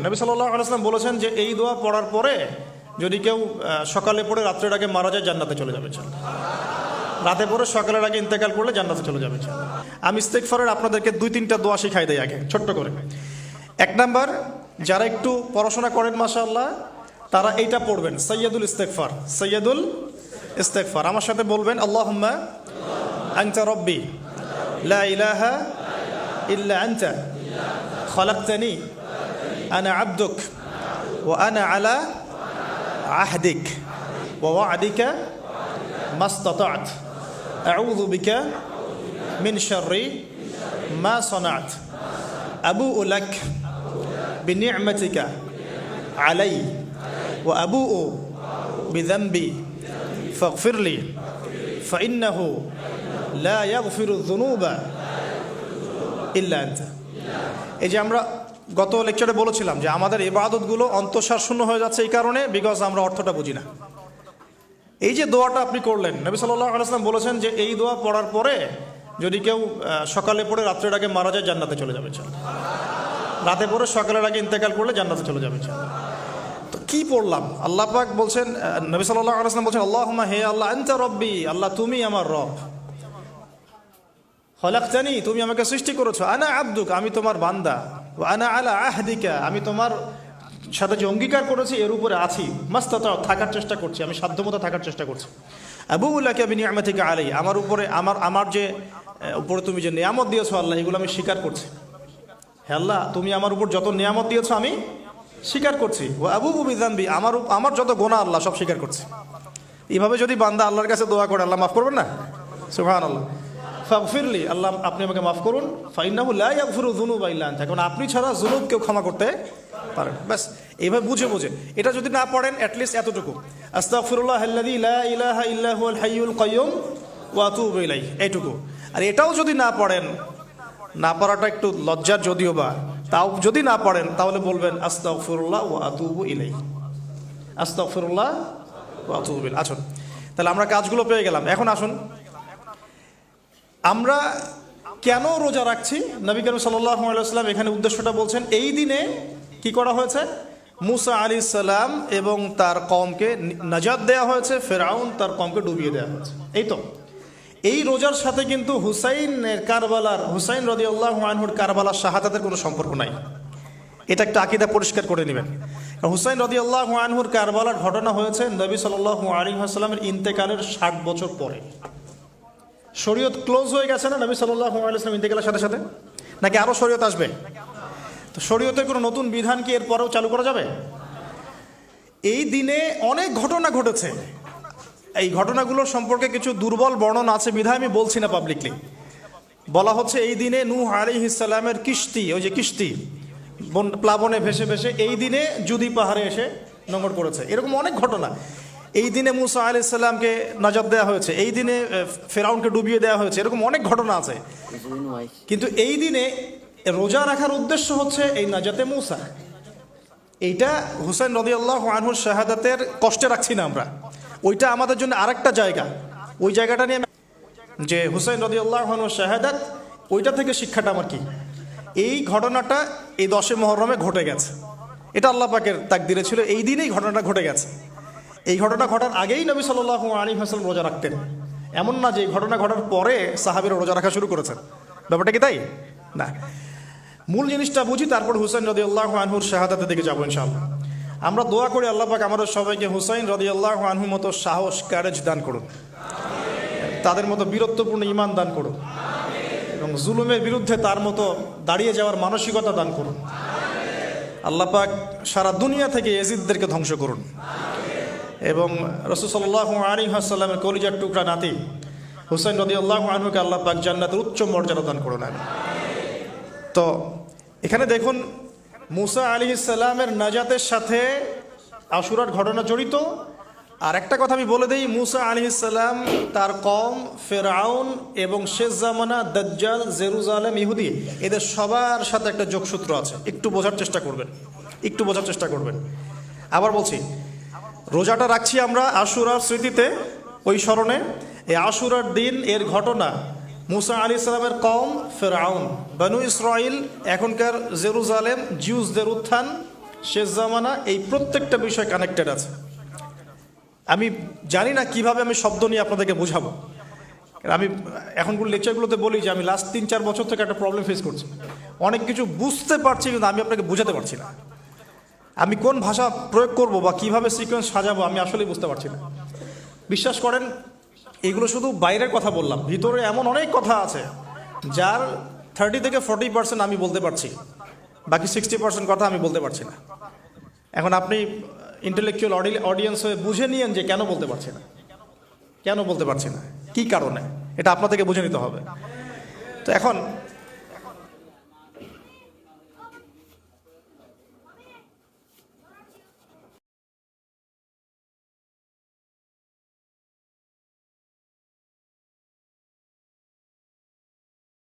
নবী সাল্লাল্লাহু আলাইহি ওয়াসাল্লাম বলেছেন যে এই দোয়া পড়ার পরে যদি কেউ সকালে পড়ে রাত্রের আগে মারা যায় জান্নাতে চলে যাবে। রাতে পড়ে সকালের আগে ইন্তেকাল করলে জান্নাতে চলে যাবে। আমি ইস্তেগফারের আপনাদেরকে 2-3টা দোয়া শিখাই দেই আগে ছোট্ট করে। 1 নাম্বার, যারা একটু পড়াশোনা করেন মাশাআল্লাহ তারা এইটা পড়বেন, সাইয়্যিদুল ইস্তেগফার। সাইয়্যিদুল ইস্তেগফার আমার সাথে বলবেন, আল্লাহুম্মা আনতা রাব্বি লা ইলাহা ইল্লা আনতা খালাকতানি আনা আবদুক ওয়া আনা আলা আহদিক ওয়া ওয়া'দিকা মাসতাতা'ত আউযু বিকা মিন শাররি মা সানা'ত আবুউ লাক বিনি'মাতিকা আলাই ওয়া আবুউ বিযানবি ফাগফিরলি ফাইন্নাহু লা ইয়াগফিরু যুনুবা ইল্লা আনতা। এই যে আমরা গত লেকচারে বলেছিলাম যে আমাদের ইবাদতগুলো অন্তঃসার শূন্য হয়ে যাচ্ছে এই কারণে, বিকজ আমরা অর্থটা বুঝি না। এই যে দোয়াটা আপনি করলেন, নবী সাল্লাল্লাহু আলাইহি ওয়াসাল্লাম বলেছেন যে এই দোয়া পড়ার পরে যদি কেউ সকালে পড়ে রাত্রের আগে মারা যায় জান্নাতে চলে যাবে। রাতে পড়ে সকালের আগে ইন্তেকাল করলে জান্নাতে চলে যাবে। তো কি পড়লাম? আল্লাহ পাক বলছেন, নবী সাল্লাল্লাহু আলাইহি ওয়াসাল্লাম বলছেন, আল্লাহুম্মা হে আল্লাহ আনতা রাব্বি, আল্লাহ তুমি আমার রব, খলাকতানি তুমি আমাকে সৃষ্টি করেছো, আনা আবদুক আমি তোমার বান্দা, ওয়া আনা আলা আহদিকা আমি তোমার সাথে যে অঙ্গীকার করেছি এর উপরে আছি, মাস্তাতা থাকার চেষ্টা করছি, আমি সাধ্যমতো থাকার চেষ্টা করছি। আবুউ লাকা বিনি'মাতিকা আলাই আমার উপরে আমার যে উপরে তুমি যে নিয়ামত দিয়েছো আল্লাহ এগুলো আমি স্বীকার করছি। হে আল্লাহ তুমি আমার উপর যত নিয়ামত দিয়েছো আমি স্বীকার করছি। ওয়া আবুউ বিযানবি আমার যত গুনাহ আল্লাহ সব স্বীকার করছি। এইভাবে যদি বান্দা আল্লাহর কাছে দোয়া করে আল্লাহ মাফ করবেন না? সুবহানাল্লাহ। ফাগফিরলি আল্লাহ আপনি আমাকে মাফ করুন, ফাইন্নাহু লা ইয়াগফিরু যুনুবা ইল্লা আনতা কারণ আপনি ছাড়া যুনুব কেউ ক্ষমা করতে পারেন। ব্যাস এইভাবে বুঝে এটা যদি না পড়েন অ্যাটলিস্ট এতটুকু, আস্তাগফিরুল্লাহাল্লাযী লা ইলাহা ইল্লা হুয়াল হাইয়ুল কাইয়্যুম ওয়া আতুবু ইলাইহি, এইটুকু। আর এটাও যদি না পড়েন, না পড়াটা একটু লজ্জার যদিও বা, তাও যদি না পড়েন তাহলে বলবেন আস্তাগফিরুল্লাহ ওয়া আতুবু ইলাইহি, আস্তাগফিরুল্লাহ ওয়া আতুবু ইলাইহি। আসুন তাহলে আমরা কাজগুলো পেয়ে গেলাম। এখন আসুন আমরা কেন রোজা রাখছি। নবী করিম সাল্লাল্লাহু আলাইহি ওয়াসাল্লাম এখানে উদ্দেশ্যটা বলছেন। এই দিনে কি করা হয়েছে? মুসা আলাইহিস সালাম এবং তার কওমকে নাজাত দেয়া হয়েছে, ফেরাউন তার কওমকে ডুবিয়ে দেওয়া হয়েছে। এই তো এই রোজার সাথে কিন্তু হুসাইন রাদিয়াল্লাহু আনহুর কারবালার শাহাদাতের কোনো সম্পর্ক নাই। এটা একটা আকীদা পরিষ্কার করে নেবেন। হুসাইন রাদিয়াল্লাহু আনহুর কারবালার ঘটনা হয়েছে নবী সাল্লাল্লাহু আলাইহি ওয়াসাল্লামের ইন্তেকালের 60 বছর পরে। শরীয়ত ক্লোজ হয়ে গেছে না নবী সাল্লাল্লাহু আলাইহি ওয়াসাল্লাম ইন্তেকালের সাথে সাথে, নাকি আরো শরীয়ত আসবে? তো শরীয়তের কোনো নতুন বিধান কি এর পরেও চালু করা যাবে? এই দিনে অনেক ঘটনা ঘটেছে। এই ঘটনাগুলোর সম্পর্কে কিছু দুর্বল বর্ণনা আছে বিধায় আমি বলছি না পাবলিকলি। বলা হচ্ছে এই দিনে নূহ আলাইহিস সালামের কিস্তি, ওই যে কিস্তি প্লাবনে ভেসে ভেসে এই দিনে জুদি পাহাড়ে এসে নোঙর করেছে। এরকম অনেক ঘটনা। এই দিনে মুসা আলাইহিস সালামকে নাজাত দেওয়া হয়েছে, এই দিনে ফেরাউনকে ডুবিয়ে দেওয়া হয়েছে, এরকম অনেক ঘটনা আছে। কিন্তু এই দিনে রোজা রাখার উদ্দেশ্য হচ্ছে এই নাজাতে মুসা। এইটা হুসাইন রাদিয়াল্লাহু আনহুর শাহাদাতের কষ্টে রাখছি না আমরা, ওইটা আমাদের জন্য আরেকটা জায়গা। ওই জায়গাটা নিয়ে যে হুসাইন রাদিয়াল্লাহু আনহুর শাহাদাত, ওইটা থেকে শিক্ষাটা আমার কি? এই ঘটনাটা এই 10 মুহররমে ঘটে গেছে। এটা আল্লাহ পাকের তাকদিরে ছিল, এই দিনেই ঘটনাটা ঘটে গেছে। এই ঘটনা ঘটার আগেই নবী সাল্লাল্লাহু আলাইহি ওয়াসাল্লাম রোজা রাখতেন। এমন না যে এই ঘটনা ঘটার পরে সাহাবীরা রোজা রাখা শুরু করেছেন, ব্যাপারটা কি তাই না? মূল জিনিসটা বুঝি, তারপর হুসাইন রাদিয়াল্লাহু আনহুর শাহাদাতের দিকে যাবো ইনশাআল্লাহ। আমরা দোয়া করি আল্লাহ পাক আমাদের সবাইকে হুসাইন রাদিয়াল্লাহু আনহুর মতো সাহস, কারেজ দান করুন, তাদের মতো বীরত্বপূর্ণ ঈমান দান করুন, এবং জুলুমের বিরুদ্ধে তার মতো দাঁড়িয়ে যাওয়ার মানসিকতা দান করুন। আল্লাহ পাক সারা দুনিয়া থেকে ইয়াজিদদেরকে ধ্বংস করুন, এবং রাসূল সাল্লাল্লাহু আলাইহি ওয়াসাল্লামের কলিজার টুকরা নাতি হুসাইন রাদিয়াল্লাহু আনহুকে আল্লাহ পাক জান্নাতের উচ্চ মর্যাদা দান করুন। তো এখানে দেখুন মুসা আলাইহিস সালামের নাজাতের সাথে আশুরার ঘটনা জড়িত। আর একটা কথা আমি বলে দেই, মুসা আলাইহিস সালাম, তার কওম, ফেরাউন এবং শেষ জামানা দাজ্জাল, জেরুজালেম, ইহুদি, এদের সবার সাথে একটা যোগসূত্র আছে। একটু বোঝার চেষ্টা করবেন। আবার বলছি, রোজাটা রাখছি আমরা আশুরার স্মৃতিতে, ওই স্মরণে। এই আশুরার দিন এর ঘটনা মুসা আলাইহিস সালামের কওম, ফেরাউন, বনু ইসরাইল, এখনকার জেরুজালেম, জিউসদের উত্থান, শেষ জামানা, এই প্রত্যেকটা বিষয় কানেক্টেড আছে। আমি জানি না কিভাবে আমি শব্দ নিয়ে আপনাদেরকে বোঝাবো। আমি এখনগুলো লেকচারগুলোতে বলি যে আমি লাস্ট 3-4 বছর থেকে একটা প্রবলেম ফেস করছি। অনেক কিছু বুঝতে পারছি কিন্তু আমি আপনাকে বোঝাতে পারছি না। আমি কোন ভাষা প্রয়োগ করব বা কিভাবে সিকোয়েন্স সাজাবো আমি আসলেই বুঝতে পারছি না। বিশ্বাস করেন, এগুলো শুধু বাইরের কথা বললাম, ভিতরে এমন অনেক কথা আছে যার 30 থেকে 40% আমি বলতে পারছি, বাকি 60% কথা আমি বলতে পারছি না। এখন আপনি ইন্টেলেকচুয়াল অডিয়েন্স হয়ে বুঝে নিয়েন যে কেন বলতে পারছি না, কেন বলতে পারছি না, কী কারণে, এটা আপনাদেরকে বুঝে নিতে হবে। তো এখন